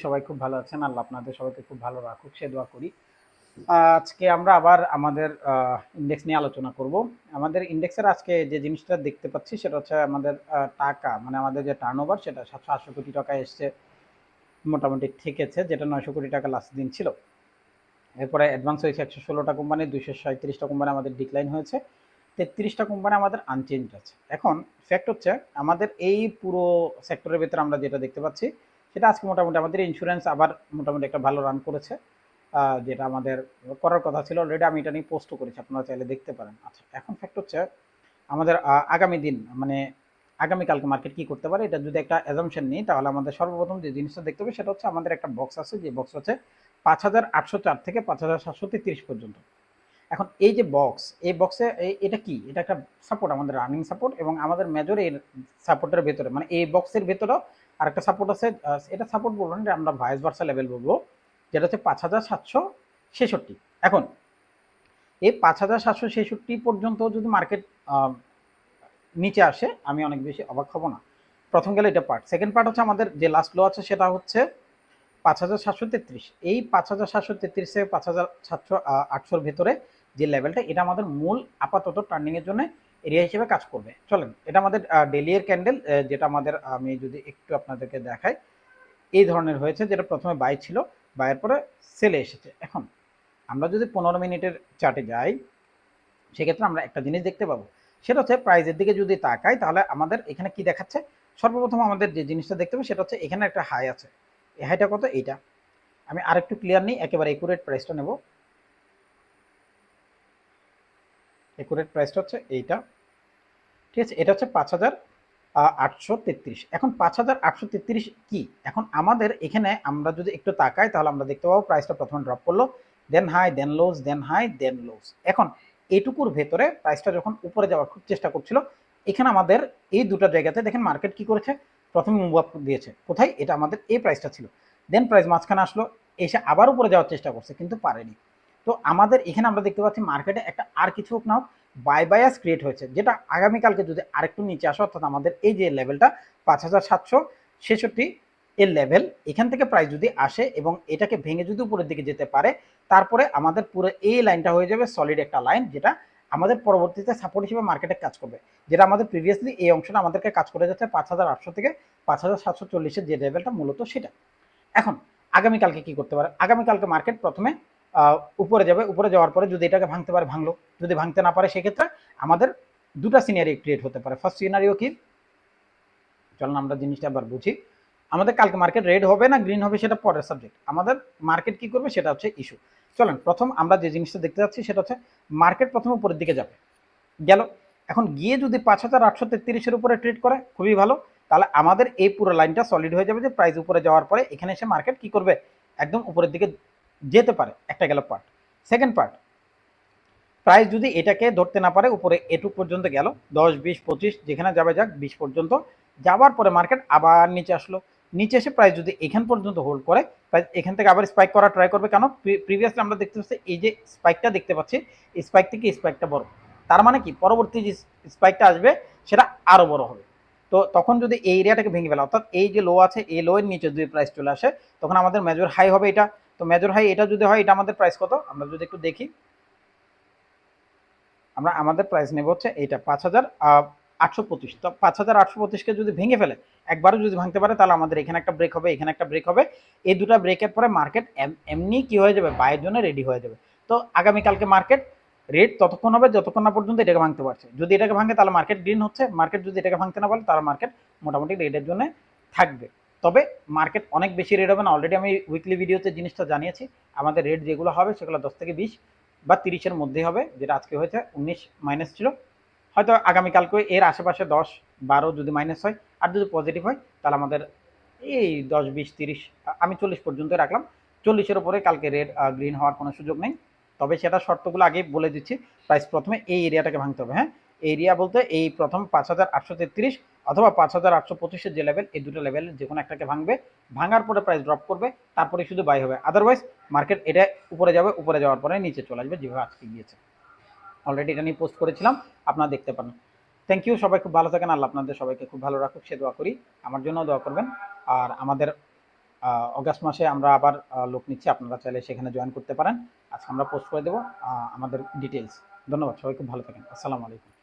সবাই খুব ভালো আছেন। আল্লাহ আপনাদের সবাইকে খুব ভালো রাখুক সে দোয়া করি। আজকে আমরা আবার আমাদের ইনডেক্স নিয়ে আলোচনা করব। আমাদের ইনডেক্সের আজকে যে জিনিসটা দেখতে পাচ্ছি সেটা হচ্ছে আমাদের টাকা, মানে আমাদের যে টার্নওভার সেটা 780 কোটি টাকায় এসছে, মোটামুটি ঠেকেছে, যেটা 900 কোটি টাকা লাস্ট দিন ছিল। এরপরে অ্যাডভান্স হয়েছে 116টা কোম্পানি, 237টা কোম্পানি আমাদের ডিক্লাইন হয়েছে, 33টা কোম্পানি আমাদের আনচেঞ্জ আছে। এখন ফ্যাক্ট হচ্ছে আমাদের এই পুরো সেক্টরের ভেতরে আমরা যেটা দেখতে পাচ্ছি সেটা আজকে মোটামুটি আমাদের ইন্স্যুরেন্স আবার মোটামুটি একটা ভালো রান করেছে, যেটা আমাদের করার কথা ছিল। অলরেডি আমি এটা নিয়ে পোস্টও করেছি, আপনারা চাইলে দেখতে পারেন। আচ্ছা, এখন ফ্যাক্ট হচ্ছে আমাদের আগামী দিন, মানে আগামীকালকে মার্কেট কি করতে পারে, এটা যদি একটা অ্যাজাম্পশন নিই তাহলে আমাদের সর্বপ্রথম যে জিনিসটা দেখতে হবে সেটা হচ্ছে আমাদের একটা বক্স আছে, যে বক্স হচ্ছে 5804 থেকে 5733 পর্যন্ত। এখন এই যে বক্স, এই বক্সে এটা কি, এটা একটা সাপোর্ট, আমাদের রানিং সাপোর্ট, এবং আমাদের মেজর এই সাপোর্টের ভেতরে, মানে এই বক্সের ভেতরেও আরেকটা সাপোর্ট আছে। এটা সাপোর্ট বলবো না, আমরা ভাইস ভার্সা লেভেল বলবো, যেটা হচ্ছে 5766। এখন এই 5766 পর্যন্ত যদি মার্কেট নিচে আসে, আমি অনেক বেশি অবাক হব না। প্রথম গেলে এটা পার্ট। সেকেন্ড পার্ট হচ্ছে আমাদের যে লাস্ট লো আছে সেটা হচ্ছে 5733। এই 5733 থেকে 5708 ভেতরে যে লেভেলটা, এটা আমাদের মূল আপাতত টার্নিং এর জন্য এরিয়া হিসেবে কাজ করবে। চলেন, এটা আমাদের ডেলি এর ক্যান্ডেল, যেটা আমাদের, আমি যদি একটু আপনাদেরকে দেখাই, এই ধরনের হয়েছে, যেটা প্রথমে বাই ছিল, বাইয়ের পরে সেলে এসেছে। এখন আমরা যদি 15 মিনিটের চার্টে যাই, সেক্ষেত্রে আমরা একটা জিনিস দেখতে পাবো, সেটা হচ্ছে প্রাইজের দিকে যদি তাকাই তাহলে আমাদের এখানে কি দেখাচ্ছে। সর্বপ্রথম আমাদের যে জিনিসটা দেখতে পাবো সেটা হচ্ছে এখানে একটা হাই আছে। এই হাইটা কত? এইটা। আমি আরেকটু ক্লিয়ার নিই, একেবারে একুরেট প্রাইসটা নেব। একুরেট প্রাইসটা হচ্ছে এইটা, ঠিক আছে? এটা হচ্ছে 5833। এখন 5833 কি? এখন আমাদের এখানে আমরা যদি একটু তাকাই তাহলে আমরা দেখতে পাবো প্রাইসটা প্রথমে ড্রপ করলো, দেন হাই, দেন লোজ, দেন হাই, দেন লোজ। এখন এইটুকুর ভেতরে প্রাইসটা যখন উপরে যাওয়ার খুব চেষ্টা করছিল, এখানে আমাদের এই দুটো জায়গাতে দেখেন মার্কেট কি করেছে, প্রথমে মুভ আপ দিয়েছে। কোথায়? এটা আমাদের এই প্রাইসটা ছিল, দেন প্রাইস মাঝখানে আসলো, এসে আবার উপরে যাওয়ার চেষ্টা করছে কিন্তু পারেনি। তো আমাদের এখানে আমরা দেখতে পাচ্ছি মার্কেটে একটা আর কিছু হোক না হোক বাই বায়াস ক্রিয়েট হয়েছে, যেটা আগামীকালকে যদি আরেকটু নিচে আসে, অর্থাৎ আমাদের এই যে লেভেলটা 5766 এর লেভেল, এখান থেকে প্রাইস যদি আসে এবং এটাকে ভেঙে যদি উপরের দিকে যেতে পারে, তারপরে আমাদের পুরো এই লাইনটা হয়ে যাবে সলিড একটা লাইন, যেটা আমাদের পরবর্তীতে সাপোর্ট হিসেবে মার্কেটে কাজ করবে। যেটা আমাদের প্রিভিয়াসলি এই অংশটা আমাদেরকে কাজ করে যাচ্ছে 5800 থেকে 5740-এর যে লেভেলটা মূলত সেটা। এখন আগামীকালকে কি করতে পারে? আগামীকালকে মার্কেট প্রথমে উপরে যাবে, উপরে যাওয়ার পরে যদি এটাকে ভাঙতে পারে ভাঙলো, যদি ভাঙতে না পারে সেক্ষেত্রে আমাদের দুটা সিনারিও ক্রিয়েট হতে পারে। ফার্স্ট সিনারিও কি, চলুন আমরা জিনিসটা আবার বুঝি। আমাদের কালকে মার্কেট রেড হবে না গ্রিন হবে সেটা পরের সাবজেক্ট, আমাদের মার্কেট কি করবে সেটা হচ্ছে ইস্যু। চলেন প্রথম আমরা যে জিনিসটা দেখতে যাচ্ছি সেটা হচ্ছে মার্কেট প্রথমে উপরের দিকে যাবে, গেল। এখন গিয়ে যদি 5833-এর উপরে ট্রেড করে খুবই ভালো, তাহলে আমাদের এই পুরো লাইনটা সলিড হয়ে যাবে যে প্রাইস উপরে যাওয়ার পরে এখানে এসে মার্কেট কি করবে, একদম উপরের দিকে যেতে পারে। একটা গেল পার্ট। সেকেন্ড পার্ট, প্রাইস যদি এটাকে ধরতে না পারে, উপরে এটুক পর্যন্ত গেল, 10 20 25 যেখানে যাবে যাক, 20 পর্যন্ত যাওয়ার পরে মার্কেট আবার নিচে আসলো, নিচে এসে প্রাইস যদি এখান পর্যন্ত হোল্ড করে, প্রাইস এখান থেকে আবার স্পাইক করা ট্রাই করবে। কেন? প্রিভিয়াসলি আমরা দেখতে পাচ্ছি এই যে স্পাইকটা দেখতে পাচ্ছি, এই স্পাইক থেকে স্পাইকটা বড়, তার মানে কি পরবর্তী যে স্পাইকটা আসবে সেটা আরো বড় হবে। তো তখন যদি এই এরিয়াটাকে ভেঙে ফেলা, অর্থাৎ এই যে লো আছে এই লো এর নিচে যদি প্রাইস চলে আসে, তখন আমাদের মেজর হাই হবে এটা। তো মেজর হাই এটা যদি হয়, এটা আমাদের প্রাইস কত আমরা যদি একটু দেখি, আমরা আমাদের প্রাইস নেব হচ্ছে এইটা 5825। তো 5825-কে যদি ভেঙে ফেলে, একবারও যদি ভাঙতে পারে, তাহলে আমাদের এখানে একটা ব্রেক হবে, এখানে একটা ব্রেক হবে। এই দুটো ব্রেকের পরে মার্কেট এমনি কি হয়ে যাবে, বাইয়ের জন্য রেডি হয়ে যাবে। তো আগামীকালকে মার্কেট রেড ততক্ষণ হবে যতক্ষণ না পর্যন্ত এটাকে ভাঙতে পারছে। যদি এটাকে ভাঙে তাহলে মার্কেট গ্রিন হচ্ছে, মার্কেট যদি এটাকে ভাঙতে না পারে তাহলে মার্কেট মোটামুটি রেডের জন্য থাকবে। তবে মার্কেট অনেক বেশি রেড হবে না, অলরেডি আমি উইকলি ভিডিওতে জিনিসটা জানিয়েছি। আমাদের রেট যেগুলো হবে সেগুলো 10 থেকে 20 বা 30-এর মধ্যেই হবে, যেটা আজকে হয়েছে 19 মাইনাস ছিল। হয়তো আগামীকালকে এর আশেপাশে 10 12 যদি মাইনাস হয়, আর যদি পজিটিভ হয় তাহলে আমাদের এই 10 20 30, আমি 40 পর্যন্ত রাখলাম। 40-এর উপরে কালকে রেড গ্রিন হওয়ার কোনো সুযোগ নেই। তবে সেটা শর্তগুলো আগে বলে দিচ্ছি। প্রাইস প্রথমে এই এরিয়াটাকে ভাঙতে হবে। হ্যাঁ, এরিয়া বলতে এই প্রথম 5833 অথবা 5825-এর যে লেভেল, এই দুটো লেভেলের যে কোনো একটাকে ভাঙবে। ভাঙার পরে প্রাইস ড্রপ করবে, তারপরে শুধু বাই হবে। আদারওয়াইজ মার্কেট এটা উপরে যাবে, উপরে যাওয়ার পরে নিচে চলে আসবে, যেভাবে আজকে গিয়েছে। অলরেডি এটা নিয়ে পোস্ট করেছিলাম, আপনারা দেখতে পারেন। থ্যাংক ইউ, সবাই খুব ভালো থাকেন। আল্লাহ আপনাদের সবাইকে খুব ভালো রাখুক সে দোয়া করি। আমার জন্য দোয়া করবেন। আর আমাদের অগাস্ট মাসে আমরা আবার লোক নিচ্ছি, আপনারা চাইলে সেখানে জয়েন করতে পারেন। আজকে আমরা পোস্ট করে দেবো আমাদের ডিটেলস। ধন্যবাদ, সবাই খুব ভালো থাকেন। আসসালামু আলাইকুম।